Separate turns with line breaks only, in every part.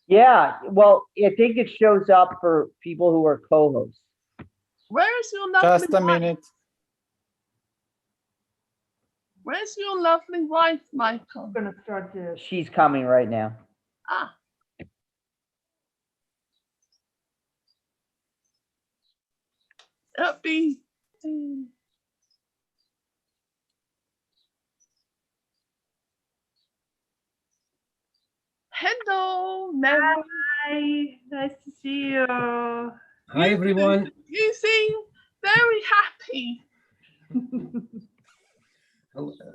Yeah, well, I think it shows up for people who are co-hosts.
Where is your lovely
Just a
wife?
minute.
Where's your lovely wife, Michael?
I'm gonna start to. She's coming right now.
Ah. It'll be. Hello, Mary.
Hi, nice to see you.
Hi, everyone.
You seem very happy.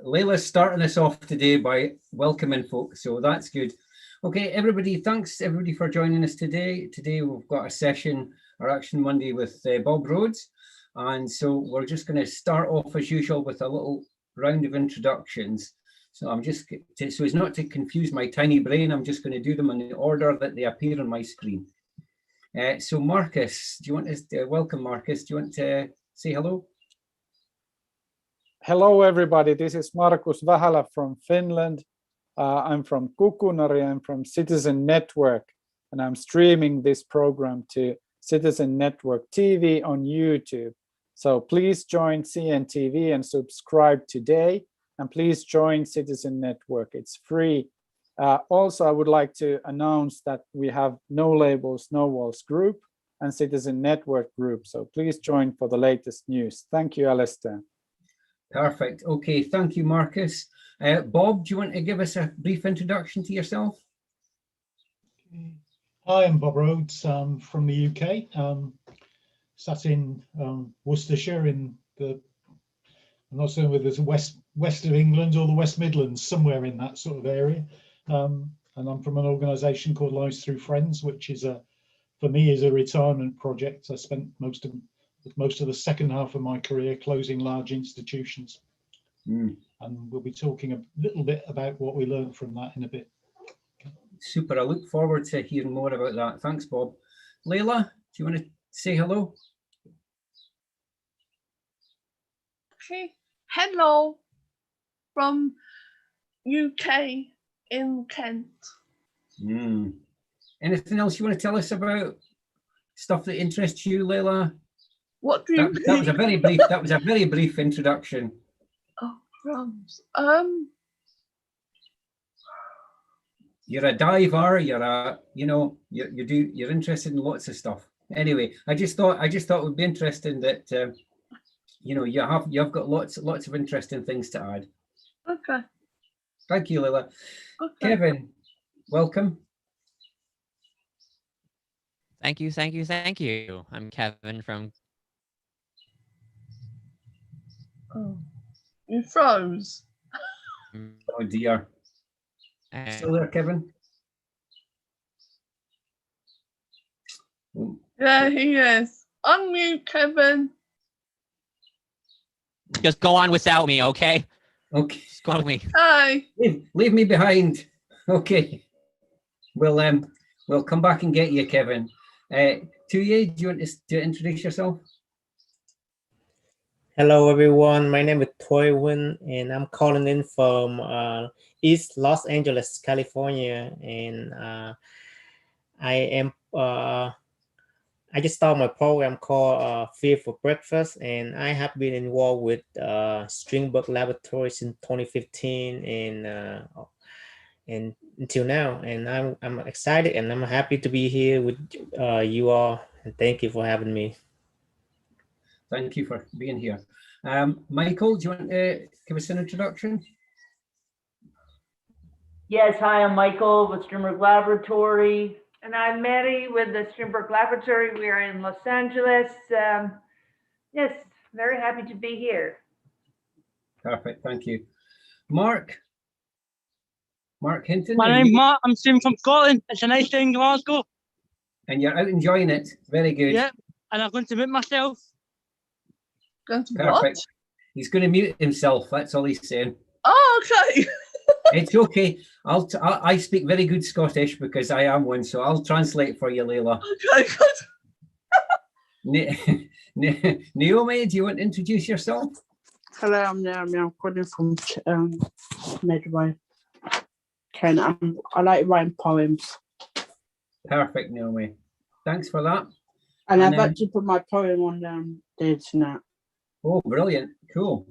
Layla's starting us off today by welcoming folks, so that's good. Okay, everybody, thanks everybody for joining us today. Today we've got a session, our Action Monday with Bob Rhodes. And so we're just going to start off as usual with a little round of introductions. So I'm just, so as not to confuse my tiny brain, I'm just going to do them in the order that they appear on my screen. So Marcus, do you want to, welcome Marcus, do you want to say hello?
Hello, everybody. This is Markus Vähälä from Finland. I'm from Kukunari. I'm from Citizen Network, and I'm streaming this program to Citizen Network TV on YouTube. So please join CNTV and subscribe today. And please join Citizen Network. It's free. Also, I would like to announce that we have No Labels, No Walls group and Citizen Network group. So please join for the latest news. Thank you, Alistair.
Perfect. Okay, thank you, Marcus. Bob, do you want to give us a brief introduction to yourself?
Hi, I'm Bob Rhodes from the UK. Sat in Worcestershire in the, I'm not saying whether it's west of England or the West Midlands, somewhere in that sort of area. And I'm from an organisation called Lives Through Friends, which is for me is a retirement project. I spent most of the second half of my career closing large institutions. And we'll be talking a little bit about what we learned from that in a bit.
Super. I look forward to hearing more about that. Thanks, Bob. Layla, do you want to say hello?
Okay. Hello from UK in Kent.
Anything else you want to tell us about stuff that interests you, Layla?
What do you
that was a very brief. That was a very brief introduction.
Oh, crumbs.
You're a diver. You're a, you know, you're interested in lots of stuff. Anyway, I just thought it would be interesting that you know you've got lots of interesting things to add.
Okay.
Thank you, Layla.
Okay.
Kevin, welcome.
Thank you. I'm Kevin from.
Oh, you froze.
Oh dear. Still there, Kevin?
Yeah, he is. Unmute, Kevin.
Just go on without me, okay?
Okay.
Just go on with me.
Hi.
Leave me behind. Okay. We'll come back and get you, Kevin. Tuye, do you want to introduce yourself?
Hello, everyone. My name is Toy Win, and I'm calling in from East Los Angeles, California. And I just started my program called Fear for Breakfast, and I have been involved with Stringbug Laboratories in 2015 and until now. And I'm excited and I'm happy to be here with you all. And thank you for having me.
Thank you for being here. Michael, do you want to give us an introduction?
Yes, hi, I'm Michael with Stringbug Laboratory.
And I'm Mary with the Winterbourne Laboratory. We are in Los Angeles. Yes, very happy to be here.
Perfect, thank you. Mark Hinton.
My name's Mark, I'm streaming from Scotland. It's a nice day in Glasgow.
And you're out enjoying it, very good.
Yeah, and I'm going to mute myself.
Perfect.
What? He's going to mute himself, that's all he's saying.
Oh, okay.
It's okay. I speak very good Scottish because I am one, so I'll translate for you, Layla.
Okay,
good. Naomi, do you want to introduce yourself?
Hello, I'm Naomi. I'm calling from Medway, Kent. I like writing poems.
Perfect, Naomi. Thanks for that.
And I've
And,
actually put my poem on there tonight.
Oh, brilliant. Cool.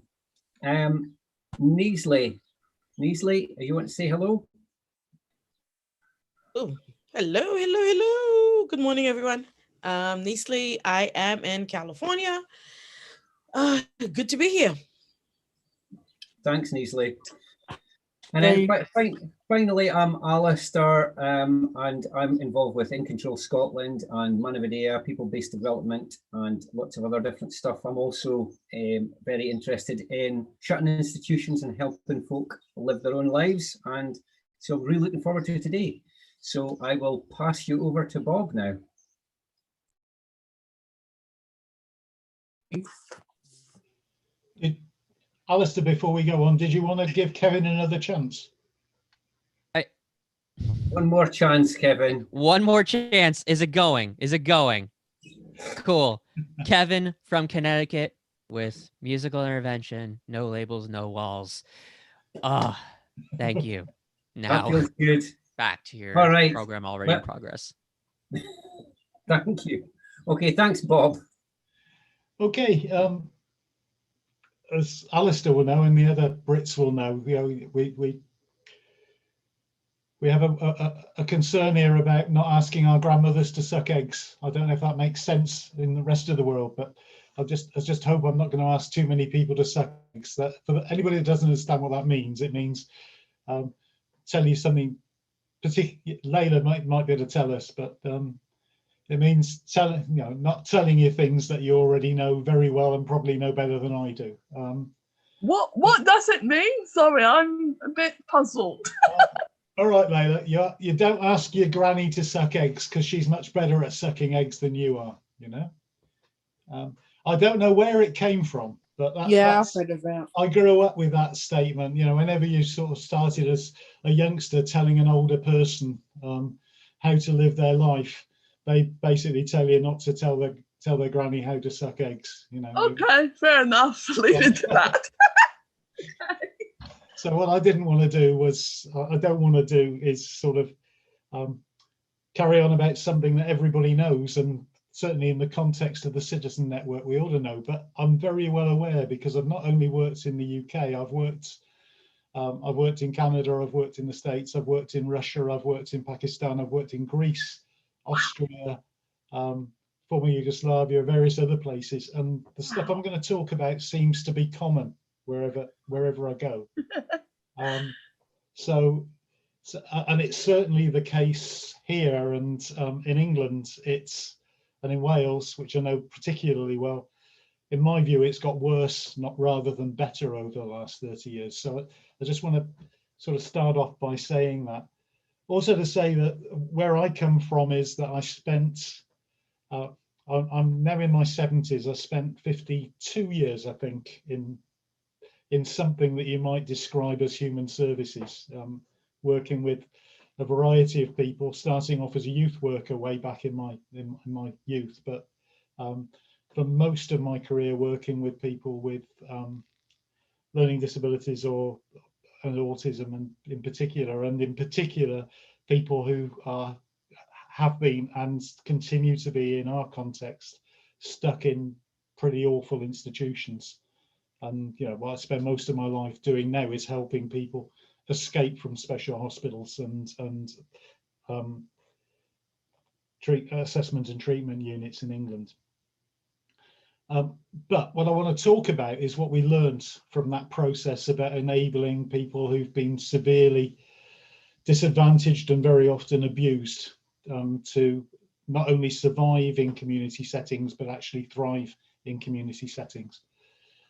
Neasley, you want to say hello?
Oh, hello. Good morning, everyone. Neasley, I am in California. Good to be here.
Thanks, Neasley. And then finally, I'm Alistair, and I'm involved with In Control Scotland and Manavidea, people-based development, and lots of other different stuff. I'm also very interested in shutting institutions and helping folk live their own lives, and so I'm really looking forward to today. So I will pass you over to Bob now.
Alistair, before we go on, did you want to give Kevin another chance?
One more chance, Kevin.
One more chance. Is it going? Is it going? Cool. Kevin from Connecticut with musical intervention, no labels, no walls. Ah, thank you.
That
Now
feels good.
back to your
All right.
program already in progress.
Thank you. Okay, thanks, Bob.
Okay. As Alistair will know, and the other Brits will know, we have a concern here about not asking our grandmothers to suck eggs. I don't know if that makes sense in the rest of the world, but I just hope I'm not going to ask too many people to suck eggs. That for anybody that doesn't understand what that means, it means tell you something. Particularly, Layla might be able to tell us, but it means not telling you things that you already know very well and probably know better than I do.
What does it mean? Sorry, I'm a bit puzzled.
All right, Layla, you don't ask your granny to suck eggs because she's much better at sucking eggs than you are, I don't know where it came from, but
I've heard of that.
I grew up with that statement. Whenever you sort of started as a youngster telling an older person how to live their life, they basically tell you not to tell their granny how to suck eggs.
Okay, fair enough. Leave it to that.
So what I didn't want to do was, I don't want to do is sort of carry on about something that everybody knows, and certainly in the context of the Citizen Network, we ought to know. But I'm very well aware because I've not only worked in the UK, I've worked in Canada, I've worked in the States, I've worked in Russia, I've worked in Pakistan, I've worked in Greece, Austria, former Yugoslavia, various other places, and the stuff I'm going to talk about seems to be common wherever I go. And it's certainly the case here, and in England and in Wales, which I know particularly well. In my view, it's got worse, not rather than better, over the last 30 years. So I just want to sort of start off by saying that. Also to say that where I come from is that I spent, I'm now in my 70s, I spent 52 years, I think, in something that you might describe as human services, working with a variety of people, starting off as a youth worker way back in my youth, but for most of my career working with people with learning disabilities and autism, and in particular people who have been and continue to be, in our context, stuck in pretty awful institutions. And what I spend most of my life doing now is helping people escape from special hospitals and assessment and treatment units in England. But what I want to talk about is what we learned from that process about enabling people who've been severely disadvantaged and very often abused to not only survive in community settings, but actually thrive in community settings.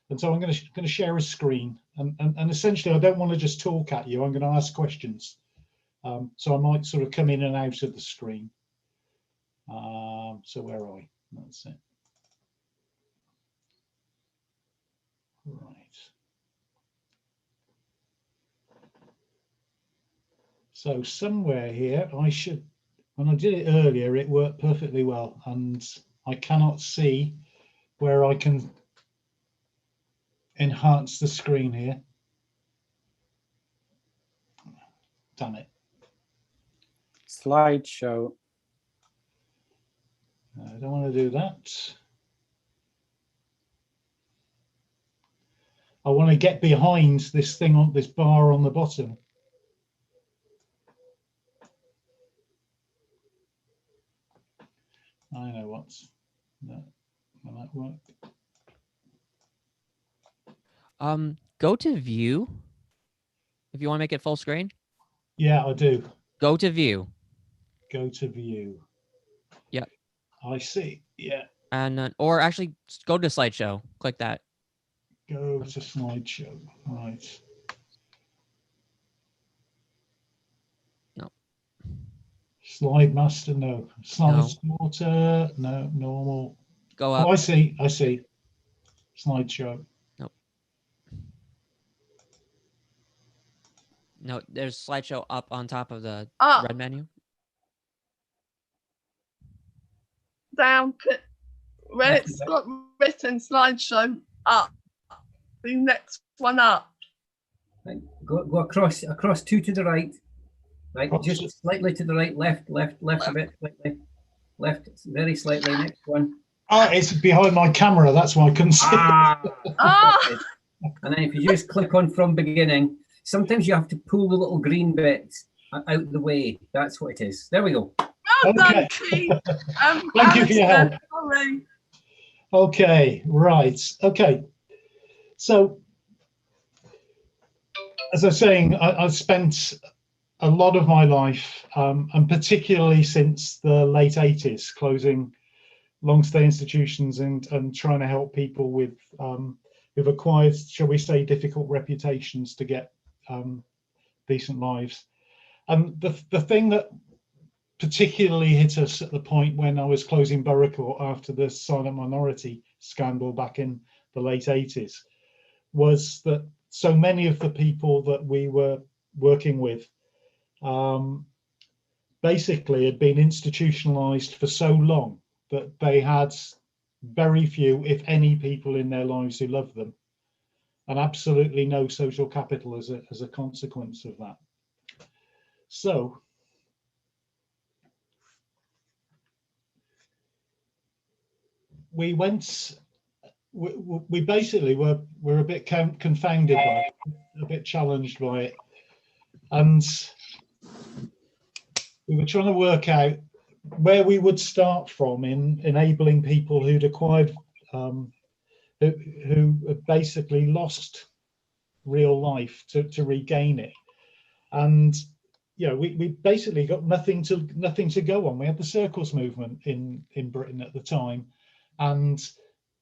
And so I'm going to share a screen, and essentially I don't want to just talk at you, I'm going to ask questions. So I might sort of come in and out of the screen. So where are we? That's it. Right. So somewhere here, when I did it earlier, it worked perfectly well, and I cannot see where I can enhance the screen here. Damn it.
Slideshow.
I don't want to do that. I want to get behind this thing on this bar on the bottom. I know what's that. Will that work?
Go to view. If you want to make it full screen,
Yeah, I do.
go to view.
Go to view.
Yep.
I see. Yeah.
And or actually go to slideshow. Click that.
Go to slideshow. Right.
No.
Slide master. No. Slide
No.
sorter. No. Normal.
Go
Oh,
up.
I see. I see. Slideshow.
Nope. No, there's slideshow up on top of the
Up,
red menu.
down, where
Left
it's
and
got written slideshow, up. The next one up.
Right. Go across two to the right. Right, just slightly to the right, left a bit, slightly. Left, very slightly. Next one.
Ah, it's behind my camera. That's why I couldn't see.
Ah,
Ah,
and then if you just click on from beginning, sometimes you have to pull the little green bit out the way. That's what it is. There we go.
well done,
Okay.
Keith.
Thank you for your help.
Alistair, sorry.
Okay, right. Okay. So, as I was saying, I've spent a lot of my life, and particularly since the late 80s, closing long-stay institutions and trying to help people with who've acquired, shall we say, difficult reputations to get decent lives. And the thing that particularly hit us at the point when I was closing Borough Court after the silent minority scandal back in the late 80s was that so many of the people that we were working with basically had been institutionalized for so long that they had very few, if any, people in their lives who loved them, and absolutely no social capital as a consequence of that. So we basically were a bit confounded by it, a bit challenged by it, and we were trying to work out where we would start from in enabling people who'd acquired, who had basically lost real life to regain it. And we basically got nothing to go on. We had the circles movement in Britain at the time, and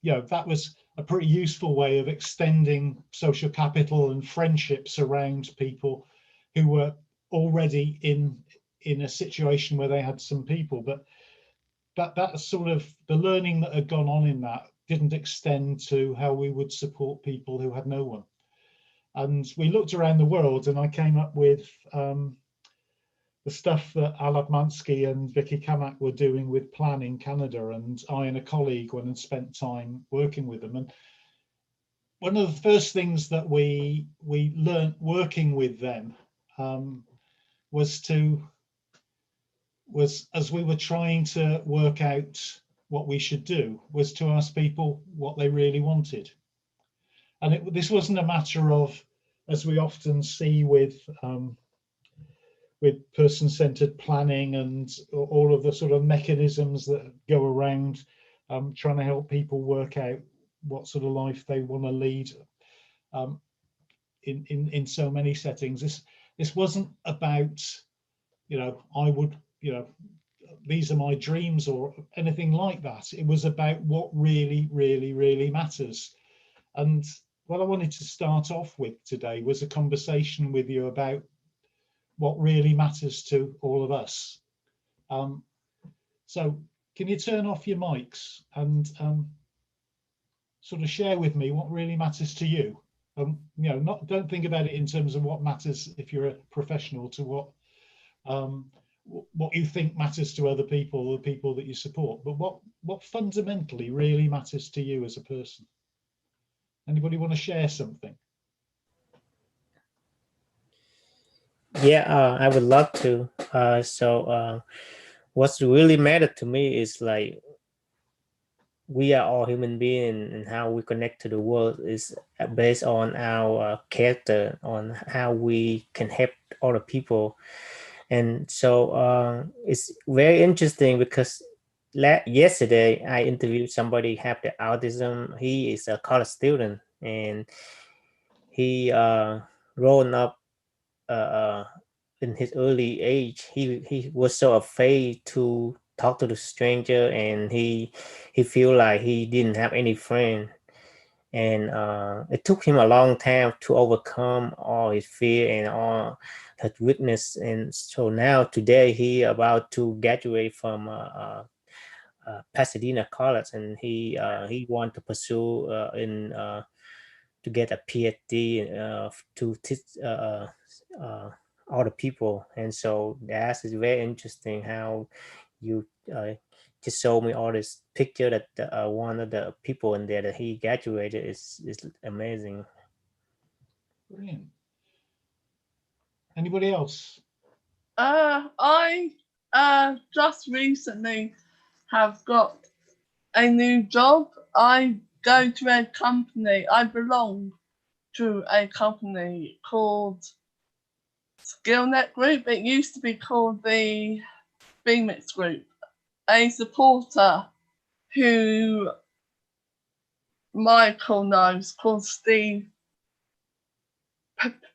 that was a pretty useful way of extending social capital and friendships around people who were already in a situation where they had some people. But that sort of the learning that had gone on in that didn't extend to how we would support people who had no one. And we looked around the world, and I came up with the stuff that Alad Mansky and Vicky Kamak were doing with Plan in Canada, and I and a colleague went and spent time working with them. And one of the first things that we learned working with them was as we were trying to work out what we should do, was to ask people what they really wanted. And this wasn't a matter of, as we often see with person-centered planning and all of the sort of mechanisms that go around trying to help people work out what sort of life they want to lead in so many settings. This wasn't about, I would, these are my dreams or anything like that. It was about what really, really, really matters. And what I wanted to start off with today was a conversation with you about what really matters to all of us. So can you turn off your mics and sort of share with me what really matters to you? Don't think about it in terms of what matters if you're a professional to what you think matters to other people, the people that you support, but what fundamentally really matters to you as a person. Anybody want to share something?
Yeah, I would love to. So what's really mattered to me is like we are all human beings, and how we connect to the world is based on our character, on how we can help other people. And so it's very interesting because yesterday I interviewed somebody who have the autism. He is a college student, and he grown up in his early age. He was so afraid to talk to the stranger, and he feel like he didn't have any friend. And it took him a long time to overcome all his fear and all his weakness. And so now today he about to graduate from Pasadena College, and he want to pursue in to get a PhD to teach other people. And so that is very interesting how you just showed me all this picture that one of the people in there that he graduated is amazing.
Brilliant. Anybody else?
I just recently have got a new job. I go to a company. I belong to a company called SkillNet Group. It used to be called the Phoenix Group. A supporter who Michael knows, called Steve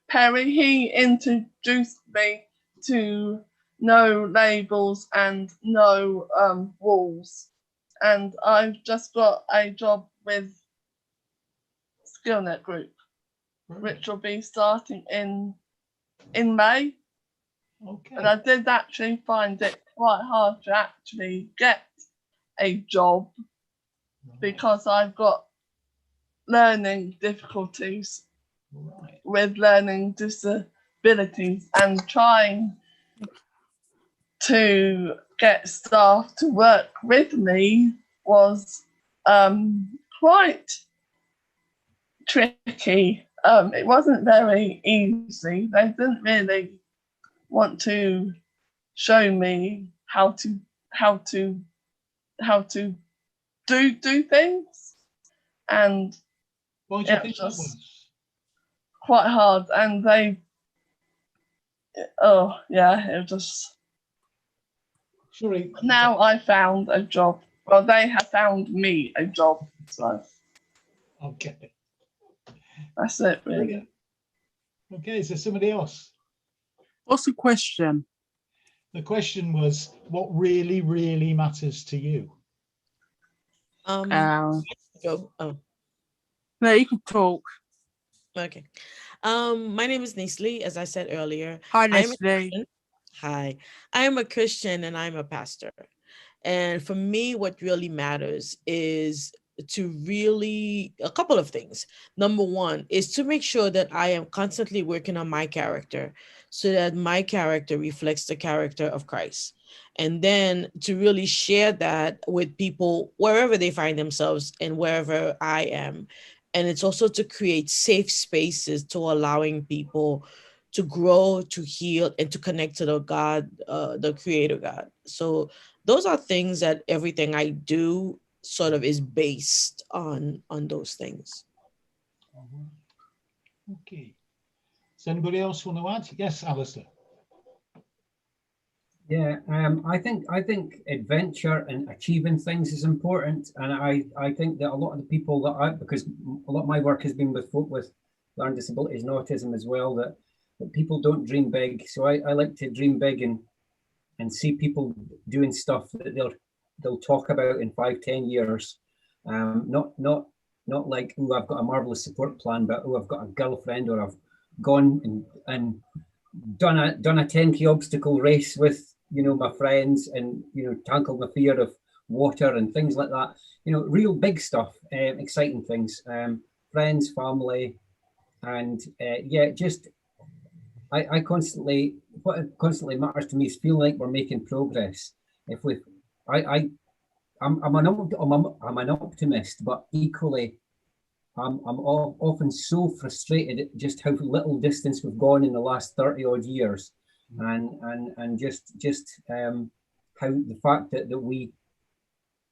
Perry, he introduced me to no labels and no walls. And I've just got a job with SkillNet Group, which will be starting in May.
Okay.
And I did actually find it quite hard to actually get a job because I've got learning difficulties with learning disabilities, and trying to get staff to work with me was quite tricky. It wasn't very easy. They didn't really want to show me how to do things, and
what do you
it
think
was
that was?
quite hard. And they, oh yeah, it just.
Sorry.
Now I found a job. Well, they have found me a job, so
Okay.
that's it, really.
Brilliant. Okay, is there somebody else?
What's the question?
The question was, what really, really matters to you?
Um,
Go. Oh,
no, you can talk.
okay. My name is Nisli. As I said earlier,
Hi,
I'm a
Leslie.
Christian. Hi, I am a Christian and I'm a pastor. And for me, what really matters is to really a couple of things. Number one is to make sure that I am constantly working on my character so that my character reflects the character of Christ. And then to really share that with people wherever they find themselves and wherever I am. And it's also to create safe spaces to allowing people to grow, to heal, and to connect to the God, the Creator God. So those are things that everything I do sort of is based on those things.
Okay. Does anybody else want to add? Yes, Alistair.
Yeah, I think adventure and achieving things is important, and I think that a lot of the people that because a lot of my work has been with folk with learning disabilities and autism as well, that people don't dream big. So I like to dream big and see people doing stuff that they'll talk about in 5-10 years. Not like, oh, I've got a marvelous support plan, but oh, I've got a girlfriend, or I've gone and done a 10K obstacle race with my friends, and tackled my fear of water and things like that. Real big stuff, exciting things. Friends, family, and just I constantly, what constantly matters to me is feeling like we're making progress. If we, I'm an optimist, but equally, I'm often so frustrated at just how little distance we've gone in the last 30 odd years, and just how the fact that we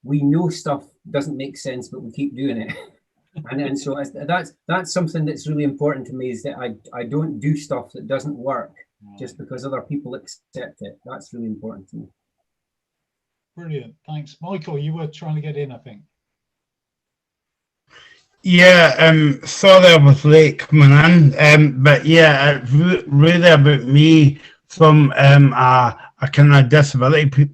we know stuff doesn't make sense, but we keep doing it. And so that's something that's really important to me, is that I don't do stuff that doesn't work just because other people accept it. That's really important to me.
Brilliant, thanks. Michael, you were trying to get in, I think.
Yeah, sorry I was late coming in, but yeah, it's really about me from a kind of disability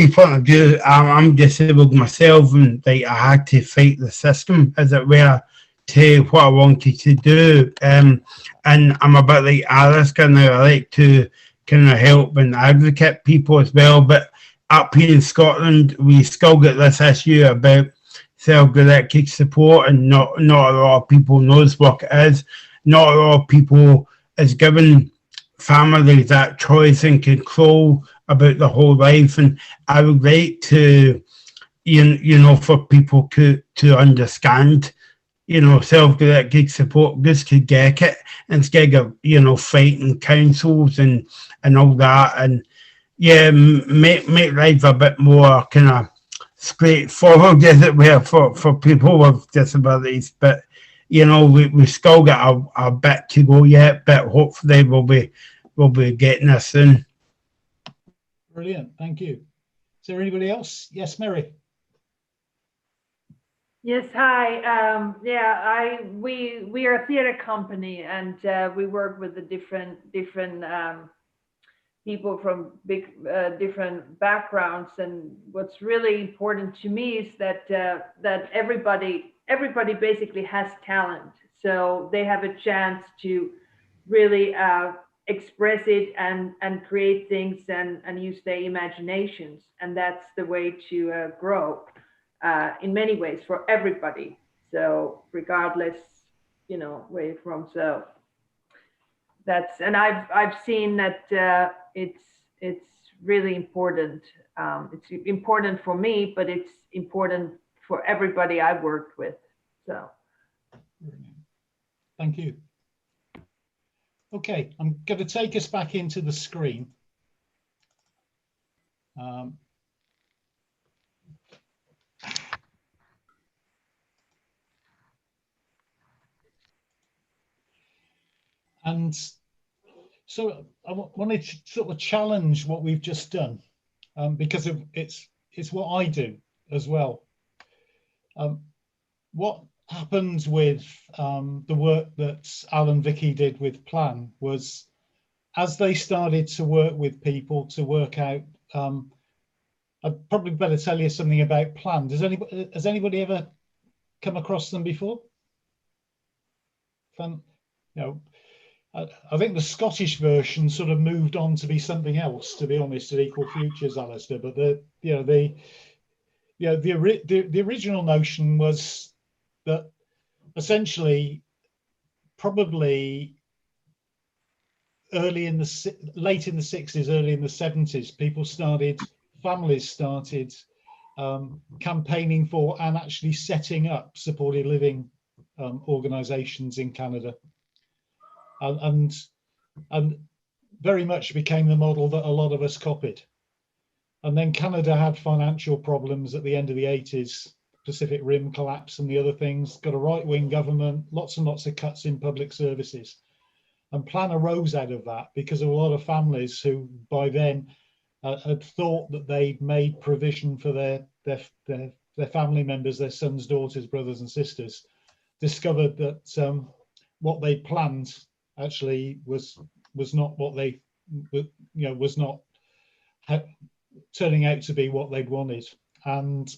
point of view. I'm disabled myself, and like I had to fight the system, as it were, to what I wanted to do. And I'm a bit like Alice, kind of like to kind of help and advocate people as well. But up here in Scotland, we still get this issue about self-directed support, and not a lot of people knows what it is. Not a lot of people is given families that choice and control about the whole life. And I would like to, you know, for people to understand, you know, self-directed support just to get it, instead of, you know, fighting councils and all that. And yeah, make life a bit more kind of straightforward, as it were, for people with disabilities. But you know, we still got a bit to go yet, but hopefully we'll be getting there soon.
Brilliant, thank you. Is there anybody else? Yes, Mary.
Yes, hi. We are a theater company, and we work with the different people from different backgrounds. And what's really important to me is that that everybody basically has talent, so they have a chance to really express it and create things and use their imaginations. And that's the way to grow in many ways for everybody. So regardless, you know, where you're from. So that's, and I've seen that it's really important. It's important for me, but it's important for everybody I've worked with. So
thank you. Okay, I'm going to take us back into the screen. And so I wanted to sort of challenge what we've just done, because it's what I do as well. What happened with the work that Al and Vicky did with Plan was, as they started to work with people to work out, I'd probably better tell you something about Plan. Has anybody ever come across them before? You know, I think the Scottish version sort of moved on to be something else, to be honest, at Equal Futures, Alistair. But the original notion was that essentially, probably late in the 60s, early in the 70s, families started campaigning for and actually setting up supported living organisations in Canada, and very much became the model that a lot of us copied. And then Canada had financial problems at the end of the 80s. Pacific Rim collapse and the other things, got a right-wing government, lots and lots of cuts in public services. And Plan arose out of that because of a lot of families who by then had thought that they'd made provision for their family members, their sons, daughters, brothers and sisters, discovered that what they planned actually was not what they, was not turning out to be what they'd wanted. And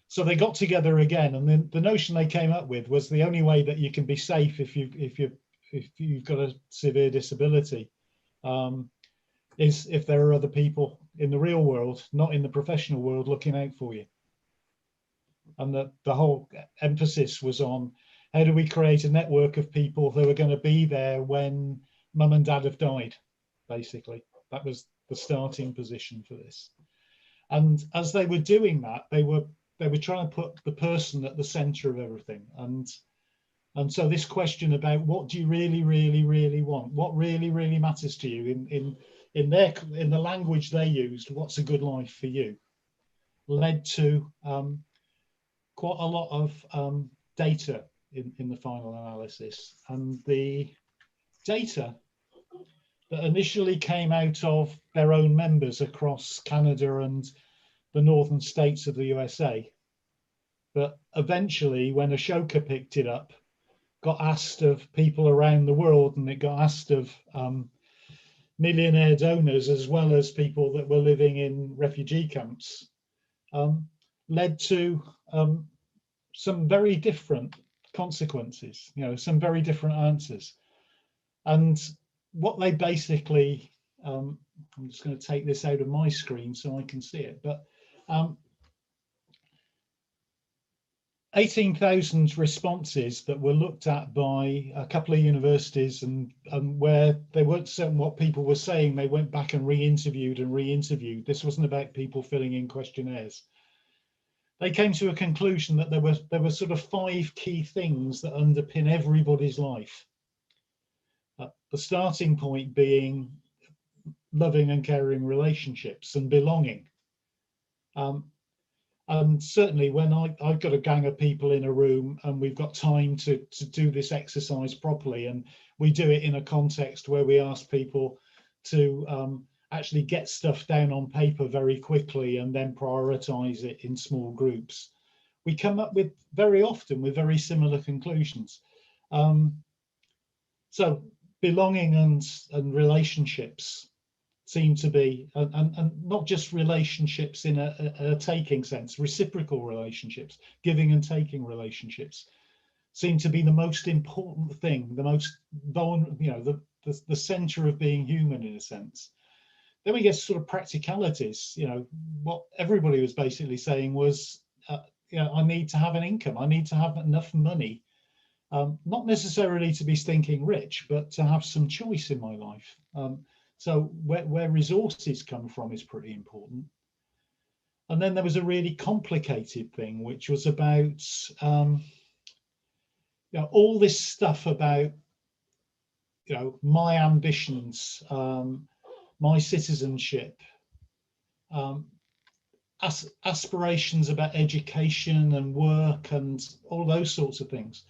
so they got together again, and then the notion they came up with was the only way that you can be safe if you've got a severe disability is if there are other people in the real world, not in the professional world, looking out for you. And the whole emphasis was on how do we create a network of people who are going to be there when mum and dad have died, basically. That was the starting position for this. And as they were doing that, they were trying to put the person at the center of everything. And so this question about what do you really, really, really want? What really, really matters to you in the language they used, what's a good life for you, led to quite a lot of data in the final analysis. And the data that initially came out of their own members across Canada and the northern states of the USA, but eventually when Ashoka picked it up, got asked of people around the world, and it got asked of millionaire donors as well as people that were living in refugee camps, led to some very different consequences, some very different answers. And what they basically, I'm just going to take this out of my screen so I can see it, but 18,000 responses that were looked at by a couple of universities, and where they weren't certain what people were saying, they went back and re-interviewed. This wasn't about people filling in questionnaires. They came to a conclusion that there were sort of 5 key things that underpin everybody's life. The starting point being loving and caring relationships and belonging. And certainly when I've got a gang of people in a room and we've got time to do this exercise properly, and we do it in a context where we ask people to actually get stuff down on paper very quickly and then prioritize it in small groups, we come up with very often with very similar conclusions. So belonging and relationships seem to be, and not just relationships in a taking sense, reciprocal relationships, giving and taking relationships seem to be the most important thing, the most vulnerable, the center of being human in a sense. Then we get sort of practicalities. What everybody was basically saying was, I need to have an income, I need to have enough money, not necessarily to be stinking rich, but to have some choice in my life. So where resources come from is pretty important. And then there was a really complicated thing, which was about all this stuff about my ambitions, my citizenship, aspirations about education and work and all those sorts of things.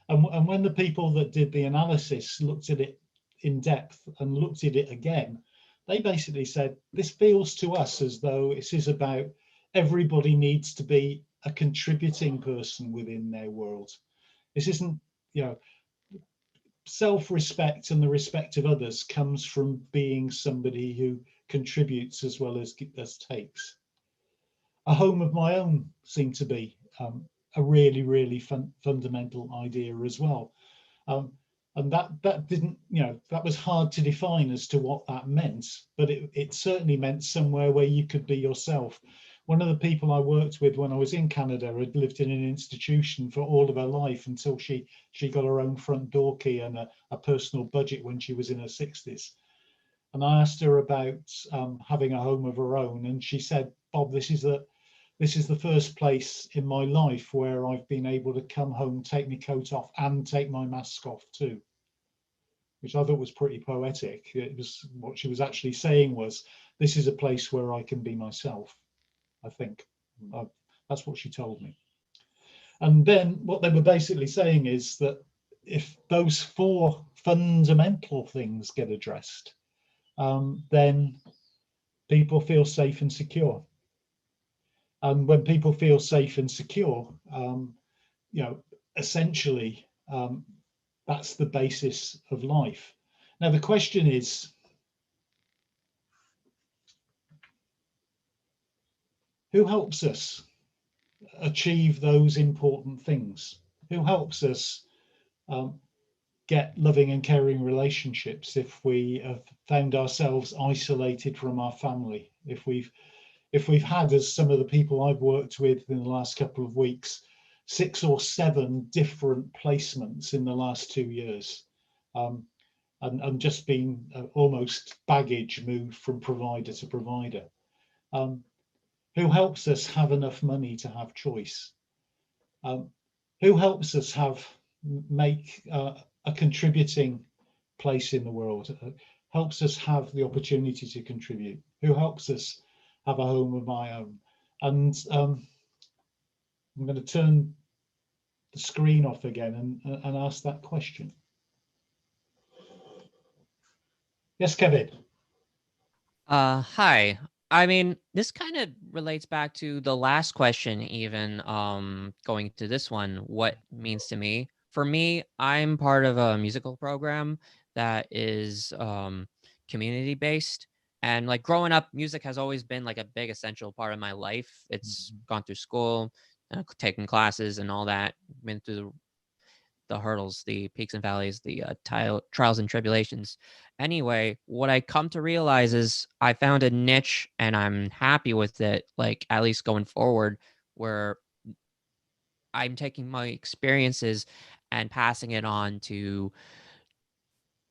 And when the people that did the analysis looked at it in depth and looked at it again, they basically said, this feels to us as though this is about everybody needs to be a contributing person within their world. This isn't, self-respect and the respect of others comes from being somebody who contributes as well as takes. A home of my own seemed to be a really, really fundamental idea as well. And that didn't, that was hard to define as to what that meant, but it certainly meant somewhere where you could be yourself. One of the people I worked with when I was in Canada had lived in an institution for all of her life until she got her own front door key and a personal budget when she was in her 60s. And I asked her about having a home of her own, and she said, Bob, this is the first place in my life where I've been able to come home, take my coat off and take my mask off too, which I thought was pretty poetic. It was, what she was actually saying was, this is a place where I can be myself, I think. That's what she told me. And then what they were basically saying is that if those 4 fundamental things get addressed, then people feel safe and secure. And when people feel safe and secure, essentially, that's the basis of life. Now, the question is, who helps us achieve those important things? Who helps us get loving and caring relationships if we have found ourselves isolated from our family? If we've had, as some of the people I've worked with in the last couple of weeks, 6 or 7 different placements in the last 2 years, and just been almost baggage moved from provider to provider. Who helps us have enough money to have choice? Who helps us make a contributing place in the world? helps us have the opportunity to contribute, who helps us have a home of my own. And I'm going to turn the screen off again and ask that question. Yes, Kevin.
Hi. I mean, this kind of relates back to the last question, even going to this one, what means to me. For me, I'm part of a musical program that is community based. And like growing up, music has always been like a big essential part of my life. It's gone through school, taken classes and all that, been through the hurdles, the peaks and valleys, the trials and tribulations. Anyway, what I come to realize is I found a niche and I'm happy with it, like at least going forward, where I'm taking my experiences and passing it on to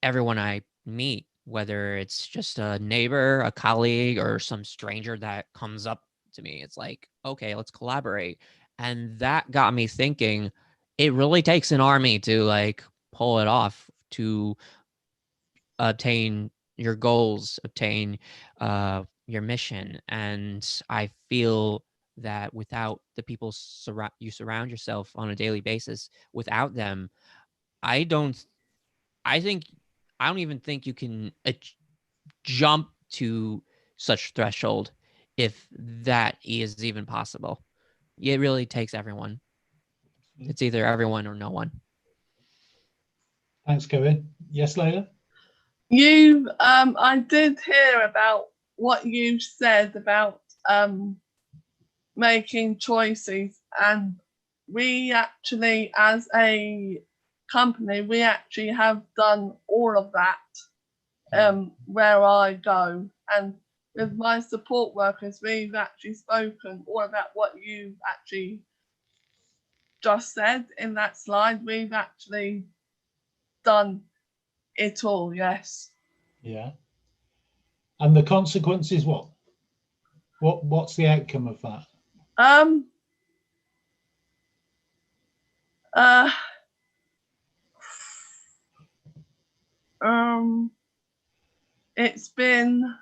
everyone I meet, whether it's just a neighbor, a colleague, or some stranger that comes up to me. It's like, okay, let's collaborate. And that got me thinking, it really takes an army to like pull it off, to obtain your goals, obtain your mission. And I feel that without the people you surround yourself on a daily basis, without them, I don't even think you can jump to such threshold, if that is even possible. It really takes everyone. It's either everyone or no one.
Thanks, Kevin. Yes, Leila?
I did hear about what you said about making choices, and we actually, as a company, we actually have done all of that where I go. And with my support workers, we've actually spoken all about what you actually just said in that slide. We've actually done it all, yes.
Yeah. And the consequences, what? What's the outcome of that?
It's been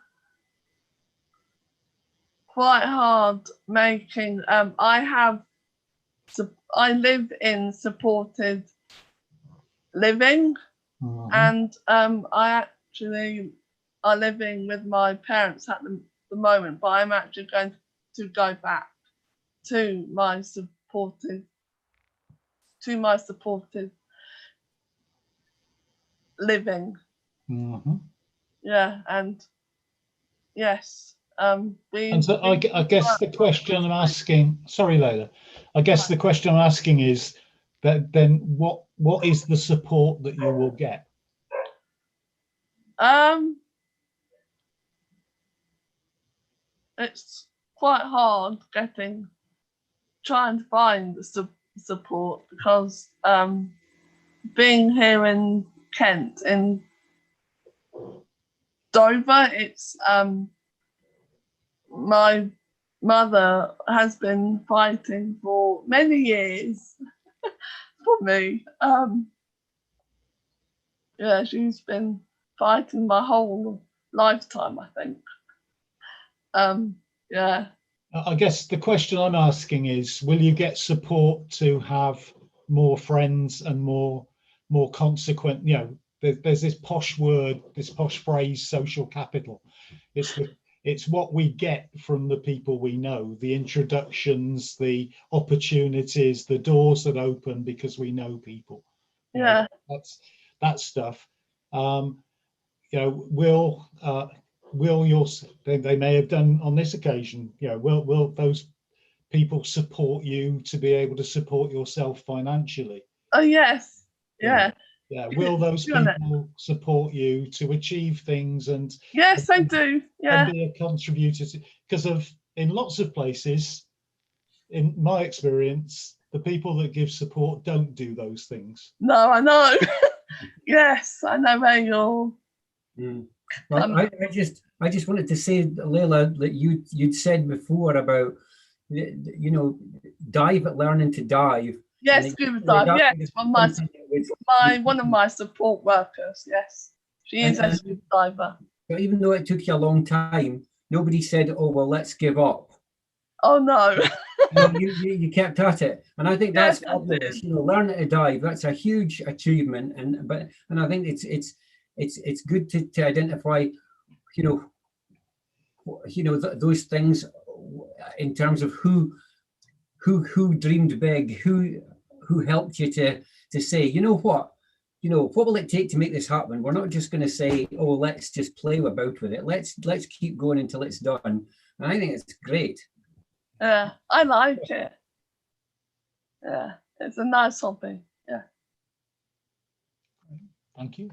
quite hard making. I live in supported living, and I actually are living with my parents at the moment, but I'm actually going to go back to my supported living. Yeah, and yes.
And so I guess the question I'm asking, sorry, Leila, I guess the question I'm asking is that then what is the support that you will get?
It's quite hard trying to find the support, because being here in Kent, in Dover, it's my mother has been fighting for many years for me. Yeah, she's been fighting my whole lifetime, I think. Yeah.
I guess the question I'm asking is, will you get support to have more friends and more consequent, there's this posh word, this posh phrase, social capital. It's what we get from the people we know, the introductions, the opportunities, the doors that open because we know people.
Yeah.
That's that stuff. Will they may have done on this occasion, will those people support you to be able to support yourself financially?
Oh, yes. Yeah.
Yeah. Will those people support you to achieve things and
yes, they do. Yeah.
And be a contributor to, because in lots of places, in my experience, the people that give support don't do those things.
No, I know. Yes, I know where you're.
Well, I just wanted to say, Leila, that you'd said before about learning to dive.
Yes, scuba dive. Yes, one of my support workers. Yes. She is a scuba diver.
But even though it took you a long time, nobody said, "Oh well, let's give up."
Oh no.
You kept at it, and I think that's
Yes, I
fabulous.
did.
You know, learning to dive, that's a huge achievement, and I think it's good to identify, you know, those things in terms of who dreamed big, who helped you to say, you know what will it take to make this happen? We're not just going to say, oh, let's just play about with it. Let's keep going until it's done. And I think it's great.
Yeah, I like it. Yeah, it's a nice hobby. Yeah.
Thank you.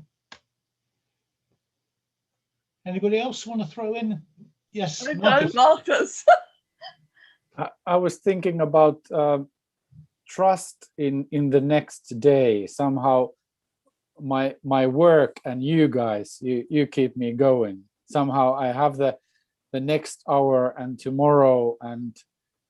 Anybody else want to throw in? Yes, Marcus.
Marcus.
I was thinking about trust in the next day. Somehow my work and you guys, you keep me going. Somehow I have the next hour and tomorrow and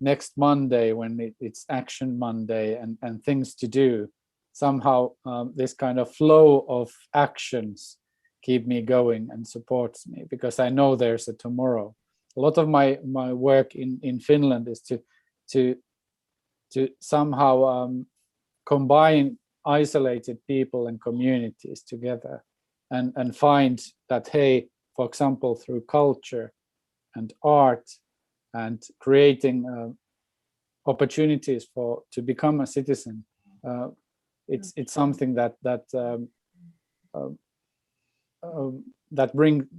next Monday when it's Action Monday and things to do. Somehow this kind of flow of actions keep me going and supports me, because I know there's a tomorrow. A lot of my work in Finland is to somehow combine isolated people and communities together and find that, hey, for example, through culture and art and creating opportunities to become a citizen, it's something that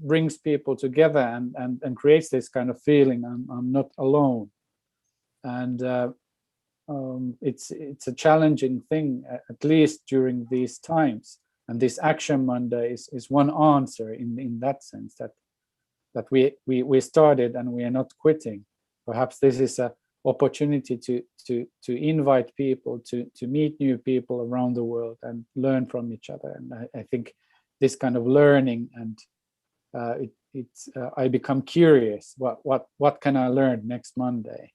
brings people together and creates this kind of feeling I'm not alone. And it's a challenging thing, at least during these times. And this Action Monday is one answer in that sense, that we started and we are not quitting. Perhaps this is an opportunity to invite people to meet new people around the world and learn from each other. And I think this kind of learning and I become curious. What can I learn next Monday?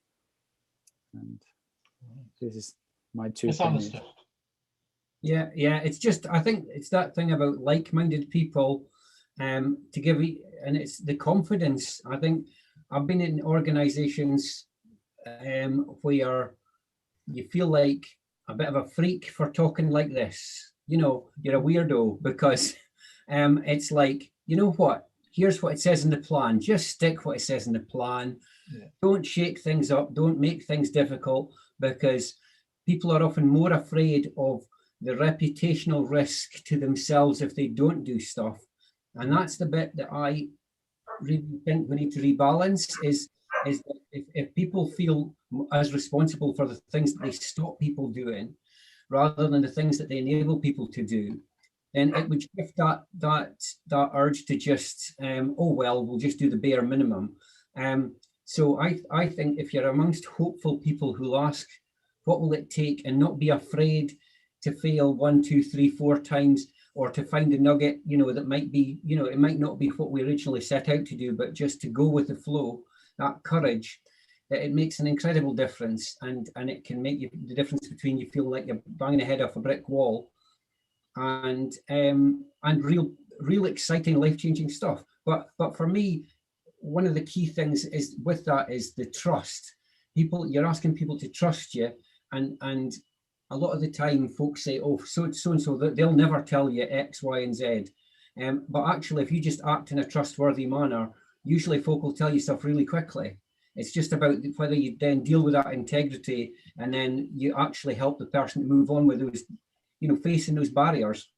And this is my two things.
Yeah, it's just, I think it's that thing about like-minded people to give, and it's the confidence. I think I've been in organizations where you feel like a bit of a freak for talking like this. You know, you're a weirdo because it's like, you know what, here's what it says in the plan. Just stick what it says in the plan. Yeah. Don't shake things up. Don't make things difficult, because people are often more afraid of the reputational risk to themselves if they don't do stuff. And that's the bit that I really think we need to rebalance is that if people feel as responsible for the things that they stop people doing rather than the things that they enable people to do, then it would shift that urge to just, oh, well, we'll just do the bare minimum. So I think if you're amongst hopeful people who'll ask, what will it take, and not be afraid to fail 1, 2, 3, 4 times, or to find a nugget, you know, that might be, you know, it might not be what we originally set out to do, but just to go with the flow, that courage, that it makes an incredible difference, and it can make you the difference between you feel like you're banging the head off a brick wall and real exciting, life-changing stuff. But for me, one of the key things is with that is the trust. You're asking people to trust you, and a lot of the time folks say, oh, so and so, they'll never tell you X, Y, and Z. But actually, if you just act in a trustworthy manner, usually folk will tell you stuff really quickly. It's just about whether you then deal with that integrity and then you actually help the person to move on with those, you know, facing those barriers.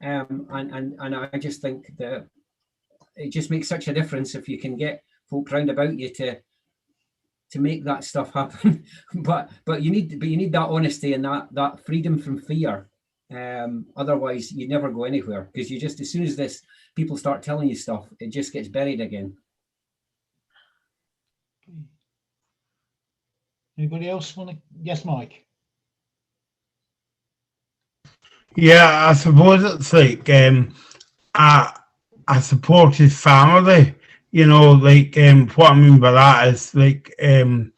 And I just think that it just makes such a difference if you can get folk round about you to make that stuff happen. but you need that honesty and that freedom from fear. Otherwise you never go anywhere, because you just, as soon as people start telling you stuff, it just gets buried again.
Anybody else want to? Yes, Mike.
Yeah, I suppose it's like a supportive family. You know, like what I mean by that is like you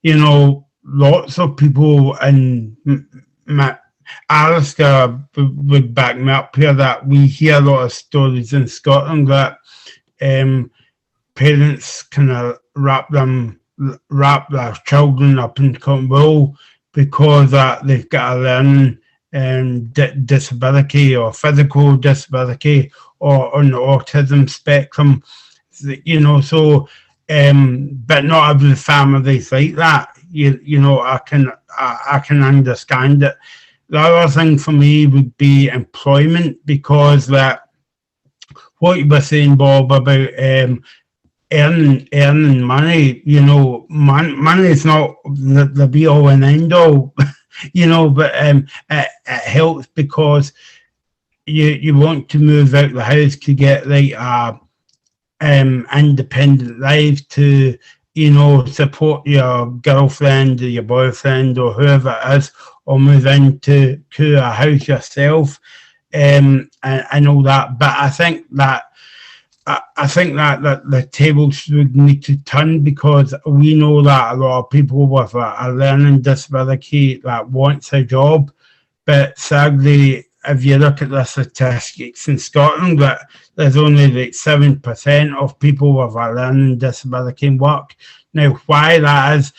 know, lots of people in Alistair would back me up here that we hear a lot of stories in Scotland that parents kind of wrap their children up in cotton wool because that they've got a learning disability or physical disability or on the autism spectrum, you know. So, but not every family's like that. You know, I can understand it. The other thing for me would be employment, because that what you were saying, Bob, about earning money, you know, money is not the be all and end all, you know, but it helps because you want to move out the house to get like a independent life, to, you know, support your girlfriend or your boyfriend or whoever it is, or move into a house yourself, and all that. But I think that the tables would need to turn, because we know that a lot of people with a learning disability that wants a job, but sadly, if you look at the statistics in Scotland, that there's only like 7% of people with a learning disability in work. Now, why that is,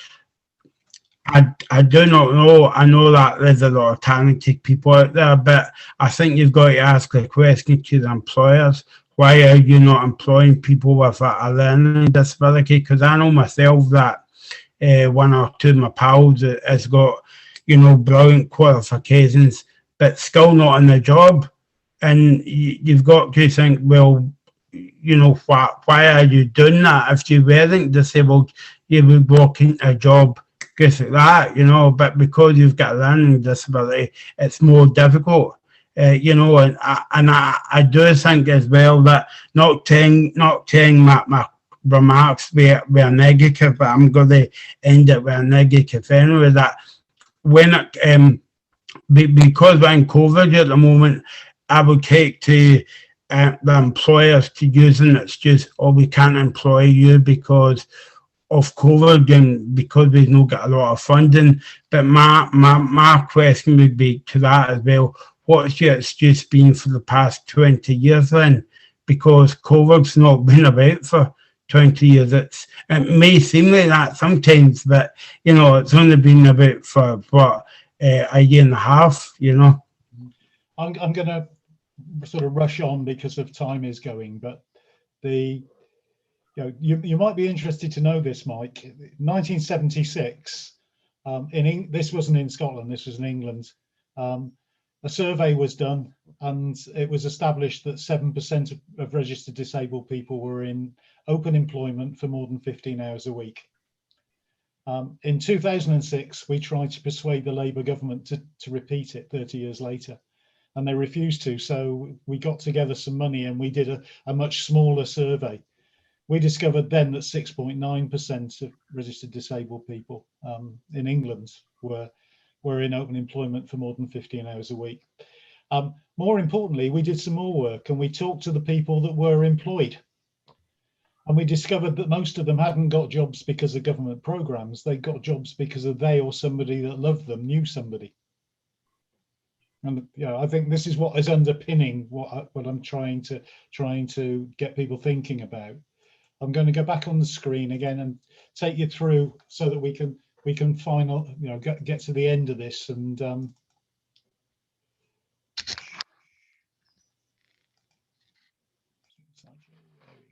I do not know. I know that there's a lot of talented people out there, but I think you've got to ask the question to the employers: why are you not employing people with a learning disability? Because I know myself that one or two of my pals has got, you know, brilliant qualifications, but still not in the job. And you've got to think, well, you know, why are you doing that? If you weren't disabled, you would walk into a job just like that, you know, but because you've got a learning disability, it's more difficult. You know, and I do think as well that not saying my remarks were negative, but I'm going to end it with a negative anyway, that when it, because we're in COVID at the moment, I would take to the employers to using it's just, oh, we can't employ you because of COVID and because we've not got a lot of funding. But my question would be to that as well: what's your excuse been for the past 20 years then? Because COVID's not been about for 20 years. It may seem like that sometimes, but, you know, it's only been about for, what, a year and a half, you know.
I'm going to sort of rush on because of time is going, but you might be interested to know this, Mike. 1976, this wasn't in Scotland, this was in England. A survey was done, and it was established that 7% of registered disabled people were in open employment for more than 15 hours a week. In 2006, we tried to persuade the Labour government to repeat it 30 years later, and they refused to. So we got together some money and we did a much smaller survey. We discovered then that 6.9% of registered disabled people in England were in open employment for more than 15 hours a week. More importantly, we did some more work and we talked to the people that were employed. And we discovered that most of them hadn't got jobs because of government programs. They got jobs because of they or somebody that loved them knew somebody. And I think this is what is underpinning what I'm trying to get people thinking about. I'm going to go back on the screen again and take you through so that we can final, get to the end of this. And there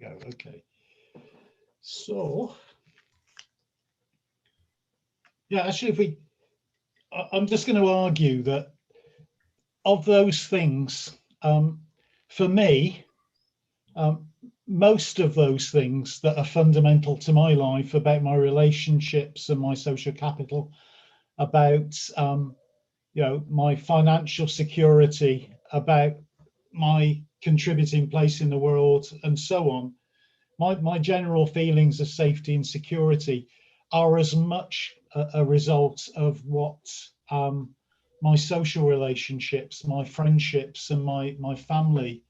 we go. Okay. So, yeah, actually, I'm just going to argue that of those things, for me, most of those things that are fundamental to my life, about my relationships and my social capital, about my financial security, about my contributing place in the world, and so on, my general feelings of safety and security are as much a result of what my social relationships, my friendships, and my family,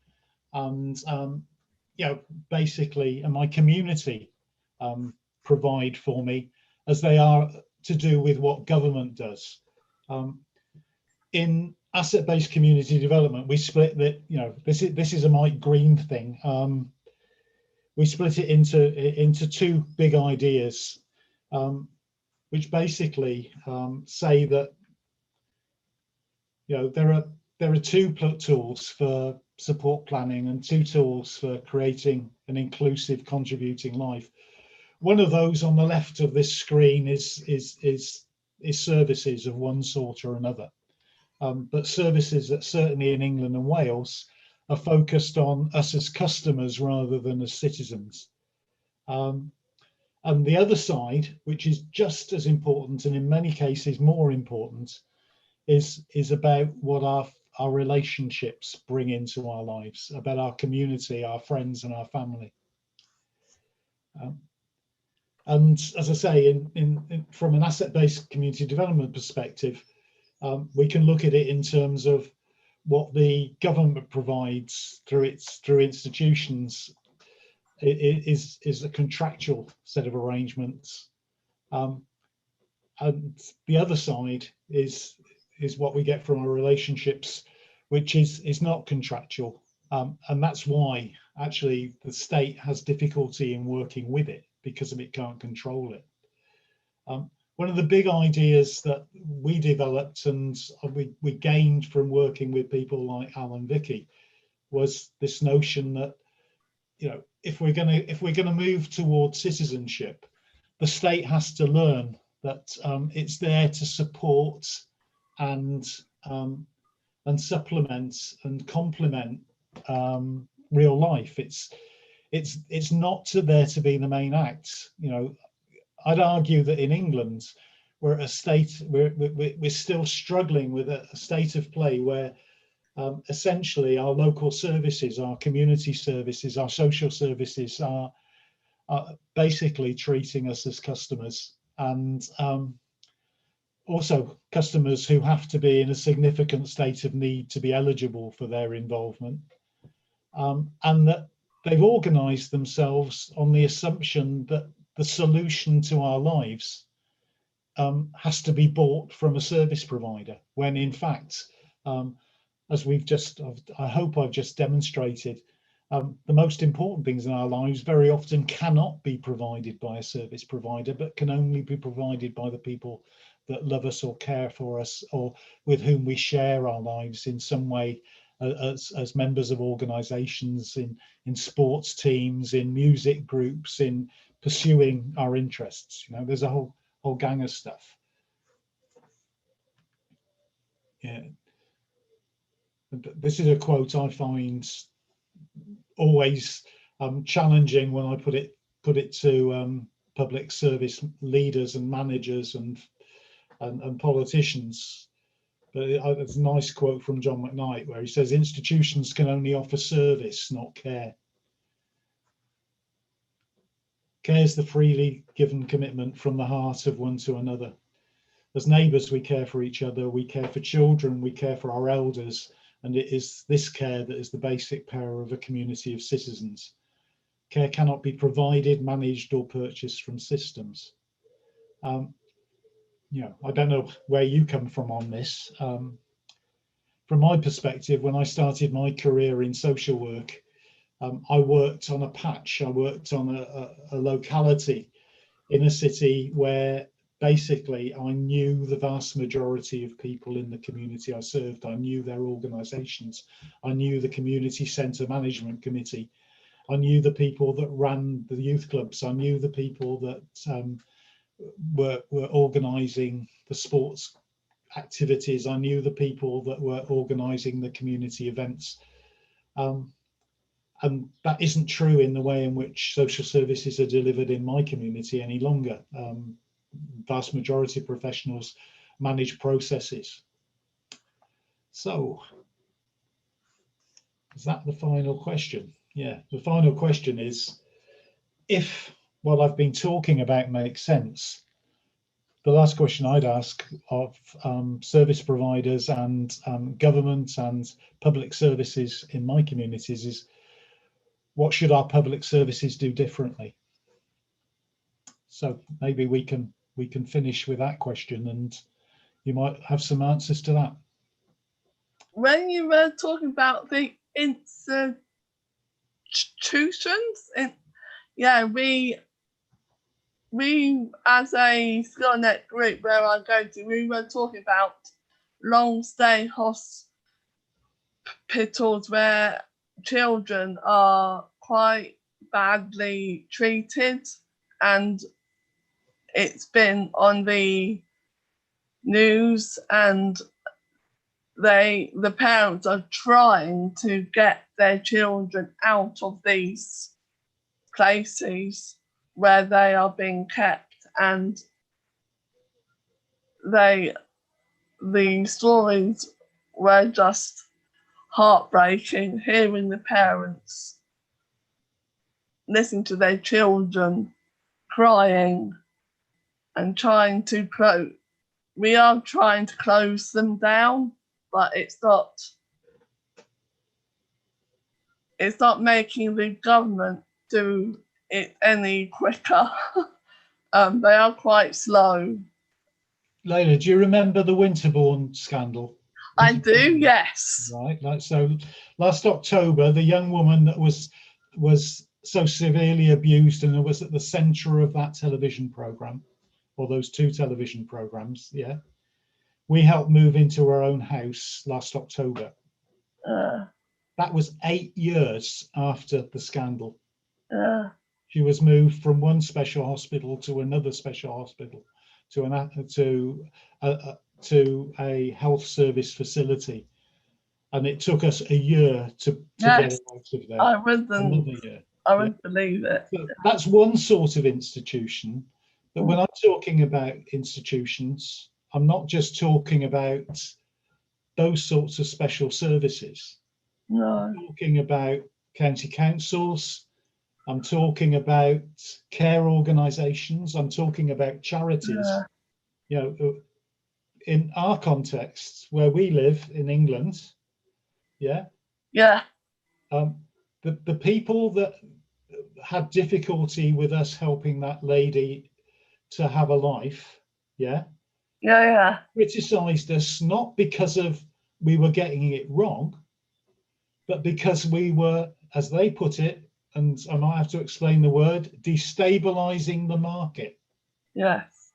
and basically, and my community provide for me, as they are to do with what government does. in asset-based community development, we split that, you know, this is a Mike Green thing. We split it into two big ideas, which basically say that, you know, there are two tools for support planning and two tools for creating an inclusive, contributing life. One of those on the left of this screen is services of one sort or another. But services that certainly in England and Wales are focused on us as customers rather than as citizens. And the other side, which is just as important and in many cases more important, is about what our relationships bring into our lives, about our community, our friends and our family. And as I say, from an asset-based community development perspective, we can look at it in terms of what the government provides through institutions is a contractual set of arrangements, and the other side is what we get from our relationships, which is not contractual, and that's why actually the state has difficulty in working with it, because it can't control it. One of the big ideas that we developed and we gained from working with people like Al and Vicky was this notion that, you know, if we're gonna move towards citizenship, the state has to learn that it's there to support and supplement and complement real life. It's not there to be the main act. You know, I'd argue that in England, we're at a state we're still struggling with a state of play where essentially our local services, our community services, our social services are basically treating us as customers, and also customers who have to be in a significant state of need to be eligible for their involvement, and that they've organized themselves on the assumption that the solution to our lives has to be bought from a service provider, when in fact, as I hope I've just demonstrated, the most important things in our lives very often cannot be provided by a service provider, but can only be provided by the people that love us or care for us, or with whom we share our lives in some way, as members of organizations, in sports teams, in music groups, in pursuing our interests. You know, there's a whole gang of stuff. Yeah. This is a quote I find always challenging when I put it to public service leaders and managers and politicians. But it's a nice quote from John McKnight where he says, institutions can only offer service, not care. Care is the freely given commitment from the heart of one to another. As neighbours, we care for each other, we care for children, we care for our elders, and it is this care that is the basic power of a community of citizens. Care cannot be provided, managed, or purchased from systems. You know, I don't know where you come from on this. From my perspective, when I started my career in social work, I worked on a patch. I worked on a locality in a city where basically I knew the vast majority of people in the community I served. I knew their organisations. I knew the community centre management committee. I knew the people that ran the youth clubs. I knew the people that were organising the sports activities. I knew the people that were organising the community events. And that isn't true in the way in which social services are delivered in my community any longer. Vast majority of professionals manage processes. So, is that the final question? Yeah, the final question is, if what I've been talking about makes sense, the last question I'd ask of service providers and government and public services in my communities is, what should our public services do differently? So maybe we can finish with that question, and you might have some answers to that.
when you were talking about the institutions, yeah, we as a SkillNet group where I go to, we were talking about long stay hospitals where children are quite badly treated, and it's been on the news, and the parents are trying to get their children out of these places where they are being kept, and the stories were just heartbreaking, hearing the parents listening to their children crying and trying to close. We are trying to close them down, but it's not making the government do it any quicker. They are quite slow.
Layla, do you remember the Winterbourne Scandal?
I do, yes.
Right, like so last October, the young woman that was so severely abused and was at the center of that television program, or those two television programs, yeah, we helped move into our own house last October. That was 8 years after the scandal. She was moved from one special hospital to another special hospital, to a health service facility, and it took us a year to get it out of there.
I wouldn't believe it.
So that's one sort of institution. But when I'm talking about institutions, I'm not just talking about those sorts of special services.
No.
I'm talking about county councils. I'm talking about care organisations. I'm talking about charities. You know, in our context where we live in England, the people that had difficulty with us helping that lady to have a life, criticised us not because of we were getting it wrong, but because we were, as they put it, and I might have to explain the word, destabilizing the market.
Yes.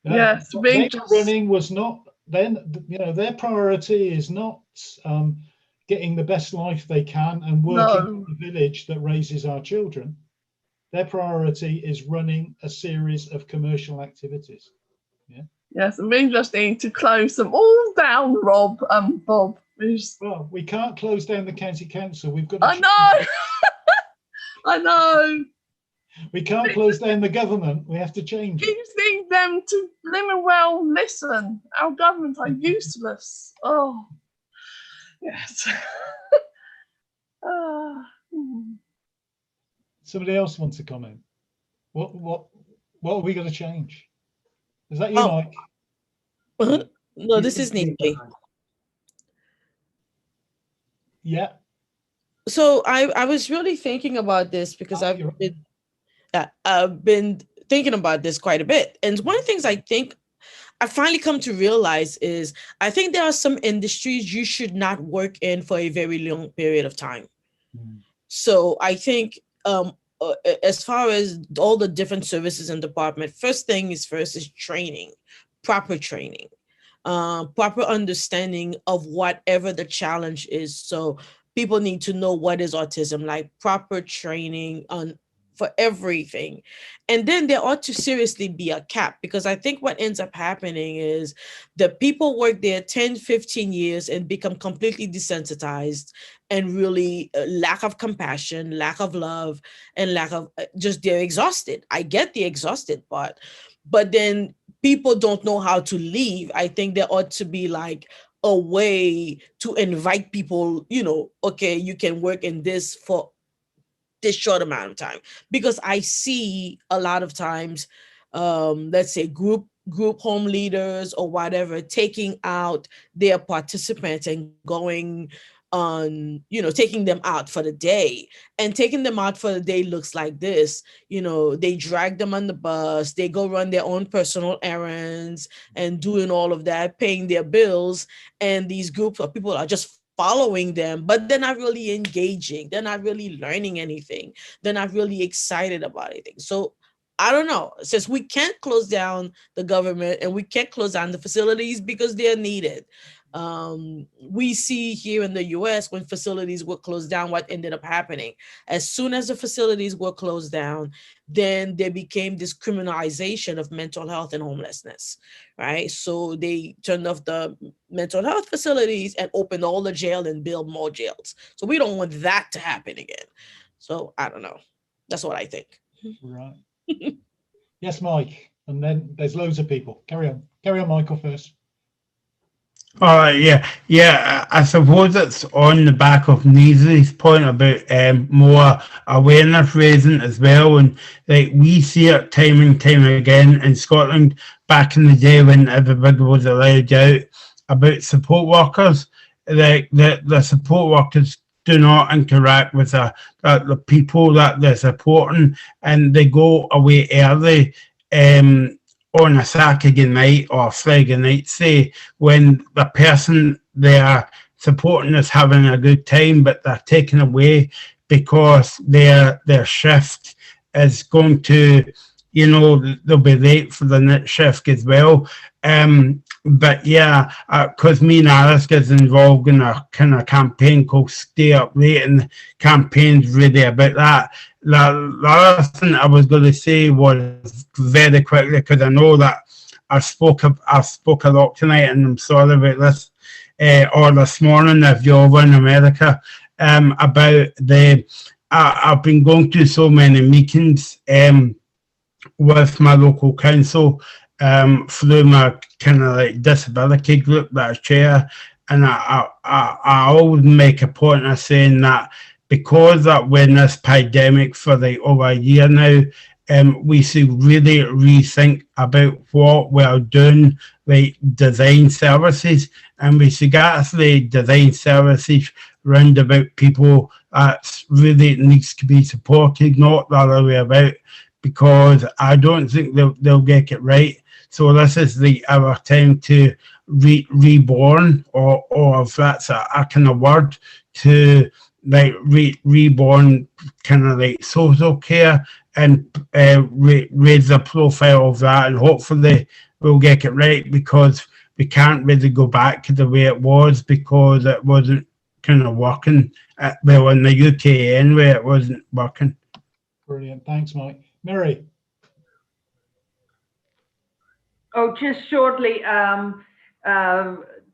What they were running was not, then, you know, their priority is not getting the best life they can and working in the village that raises our children. Their priority is running a series of commercial activities.
Yes, and we just need to close them all down, Bob.
Well, we can't close down the county council. We've got.
I know. I know.
We can't close down the government. We have to change it.
You need them to well listen. Our government are useless. Oh, yes.
Somebody else wants to comment. What are we going to change? Is that you, Mike?
No, this is Nikki.
Yeah.
So I was really thinking about this because I've been thinking about this quite a bit. And one of the things I think I finally come to realize is I think there are some industries you should not work in for a very long period of time. So I think as far as all the different services and department, first is training, proper training, proper understanding of whatever the challenge is. So people need to know what is autism, like proper training for everything. And then there ought to seriously be a cap, because I think what ends up happening is the people work there 10, 15 years and become completely desensitized and really lack of compassion, lack of love, and lack of they're exhausted. I get the exhausted part, but then people don't know how to leave. I think there ought to be like a way to invite people, okay, you can work in this for this short amount of time, because I see a lot of times, let's say group home leaders or whatever, taking out their participants and going on, taking them out for the day. And taking them out for the day looks like this. They drag them on the bus, they go run their own personal errands and doing all of that, paying their bills. And these groups of people are just following them, but they're not really engaging. They're not really learning anything. They're not really excited about anything. So I don't know, since we can't close down the government and we can't close down the facilities because they're needed. We see here in the US when facilities were closed down, what ended up happening. As soon as the facilities were closed down, then there became this criminalization of mental health and homelessness, right? So they turned off the mental health facilities and opened all the jail and build more jails. So we don't want that to happen again. So I don't know. That's what I think.
Right. Yes, Mike. And then there's loads of people. Carry on, Michael, first.
All right, yeah. I suppose it's on the back of Neesley's point about more awareness raising as well, and like we see it time and time again in Scotland back in the day when everybody was allowed out about support workers. Like the support workers do not interact with the people that they're supporting, and they go away early. On a Saturday night or Friday night, say, when the person they are supporting is having a good time, but they're taken away because their shift is going to, they'll be late for the next shift as well. But yeah, because me and Alice gets involved in a kind of campaign called Stay Up Late, and the campaign's really about that. The other thing I was going to say was very quickly, because I know that I spoke a lot tonight, and I'm sorry about this, or this morning if you're over in America, about I've been going to so many meetings with my local council through my kind of like disability group that I chair, and I always make a point of saying that because that we're in this pandemic for like over a year now, we should really rethink about what we're doing, like design services, and we should actually design services round about people that really needs to be supported, not the other way about, because I don't think they'll get it right. So this is our time to reborn, or if that's a kind of word, to like reborn kind of like social care, and raise the profile of that, and hopefully we'll get it right, because we can't really go back to the way it was, because it wasn't kind of working. Well, in the UK anyway, it wasn't working.
Brilliant. Thanks, Mike. Mary.
Oh, just shortly,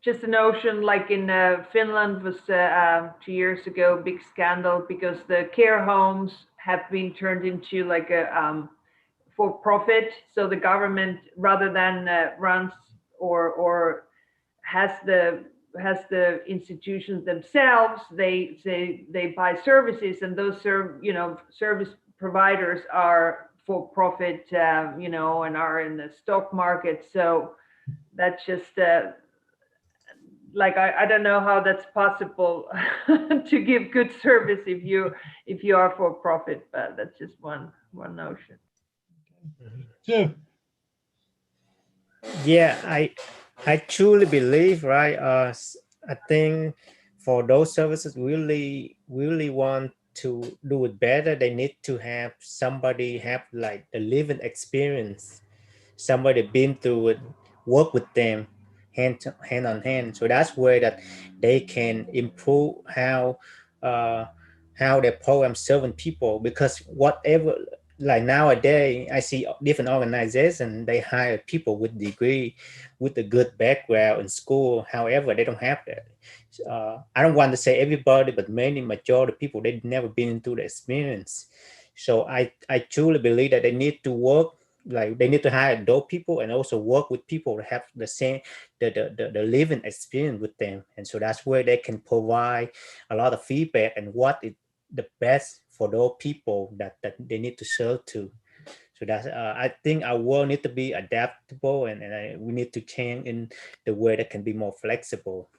just a notion, like in Finland was 2 years ago, big scandal because the care homes have been turned into like a for profit. So the government, rather than runs or has the institutions themselves, they buy services, and those service providers are for profit, and are in the stock market. So that's just like I don't know how that's possible to give good service if you are for profit, but that's just one notion.
Sure.
Yeah, I truly believe, right? I think for those services really want to do it better, they need to have somebody have like the living experience, somebody been through it, work with them hand on hand. So that's where that they can improve how their program serving people, because whatever, like nowadays I see different organizations, they hire people with degree, with a good background in school, however they don't have that. I don't want to say everybody, but many majority of people, they've never been through the experience. So I truly believe that they need to work, like they need to hire those people and also work with people that have the same the living experience with them. And so that's where they can provide a lot of feedback and what is the best for those people that they need to serve to. So that's I think our world need to be adaptable, and we need to change in the way that can be more flexible.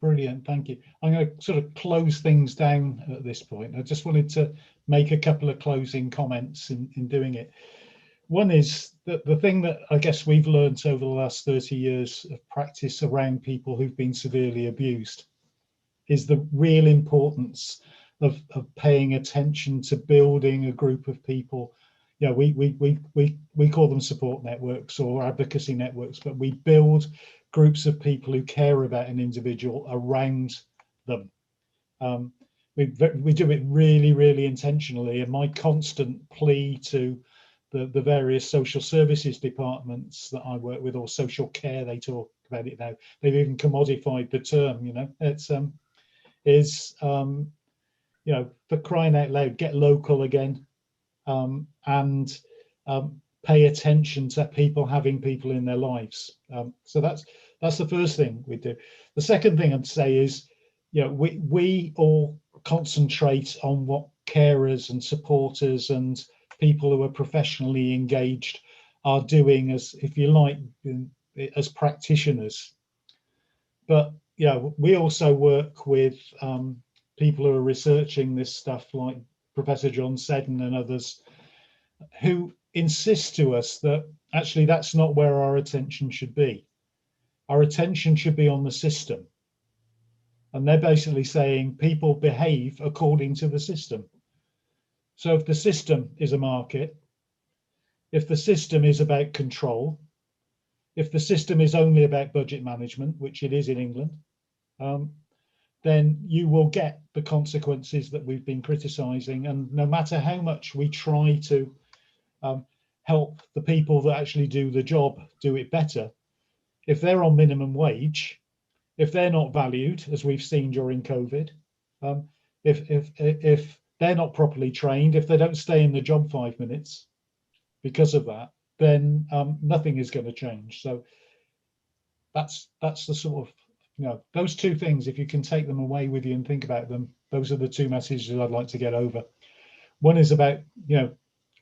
Brilliant, thank you. I'm going to sort of close things down at this point. I just wanted to make a couple of closing comments in doing it. One is that the thing that I guess we've learned over the last 30 years of practice around people who've been severely abused is the real importance of paying attention to building a group of people. You know, we call them support networks or advocacy networks, but we build groups of people who care about an individual around them. We do it really, really intentionally. And my constant plea to the various social services departments that I work with, or social care, they talk about it now. They've even commodified the term. You know, it's you know, for crying out loud, get local again, and pay attention to people having people in their lives. So that's the first thing we do. The second thing I'd say is, you know, we all concentrate on what carers and supporters and people who are professionally engaged are doing as, if you like, as practitioners. But yeah, we also work with people who are researching this stuff, like Professor John Seddon and others, who insist to us that actually that's not where our attention should be. Our attention should be on the system. And they're basically saying people behave according to the system. So if the system is a market, if the system is about control, if the system is only about budget management, which it is in England, then you will get the consequences that we've been criticising. And no matter how much we try to help the people that actually do the job do it better, if they're on minimum wage, if they're not valued, as we've seen during COVID, if they're not properly trained, if they don't stay in the job 5 minutes because of that, then nothing is going to change. So that's the sort of, you know, those two things, if you can take them away with you and think about them, those are the two messages I'd like to get over. One is about, you know,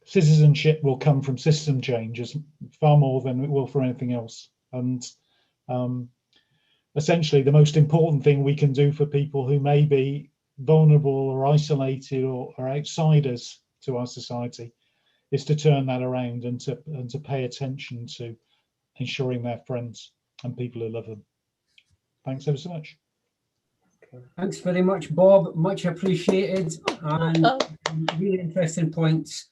citizenship will come from system changes far more than it will for anything else. And essentially the most important thing we can do for people who may be vulnerable or isolated or outsiders to our society is to turn that around and to pay attention to ensuring they're friends and people who love them. Thanks ever so much.
Thanks very much, Bob. Much appreciated, and really interesting points.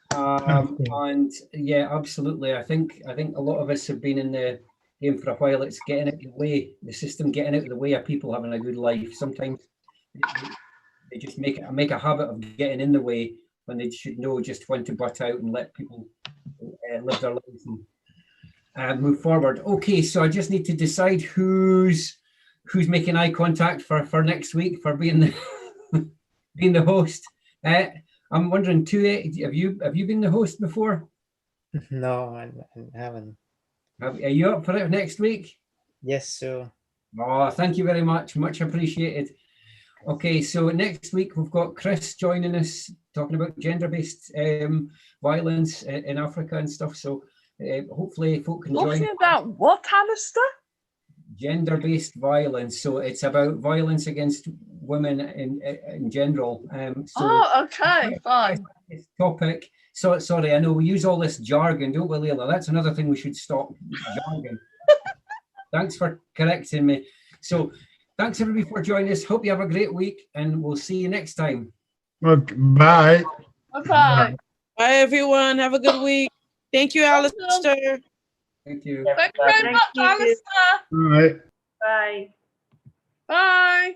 And yeah, absolutely. I think a lot of us have been in the game for a while. It's getting out of the way, the system getting out of the way of people having a good life. Sometimes they just make a habit of getting in the way when they should know just when to butt out and let people live their lives and move forward. Okay, so I just need to decide who's making eye contact for next week for being the being the host. I'm wondering, Tue, have you been the host before?
No, I haven't.
Are you up for it next week?
Yes, sir.
Oh, thank you very much. Much appreciated. Okay, so next week we've got Chris joining us talking about gender-based violence in Africa and stuff. So hopefully folk can join.
Talking about what, Alistair?
Gender-based violence. So it's about violence against women in general.
Okay, fine.
This topic. So sorry, I know we use all this jargon, don't we, Leila? That's another thing we should stop. Jargon. Thanks for correcting me. So thanks everybody for joining us. Hope you have a great week, and we'll see you next time.
Okay, bye.
Bye.
Bye, everyone. Have a good week. Thank you, Alistair.
Thank you.
Thank you very much, Alistair.
All right.
Bye.
Bye.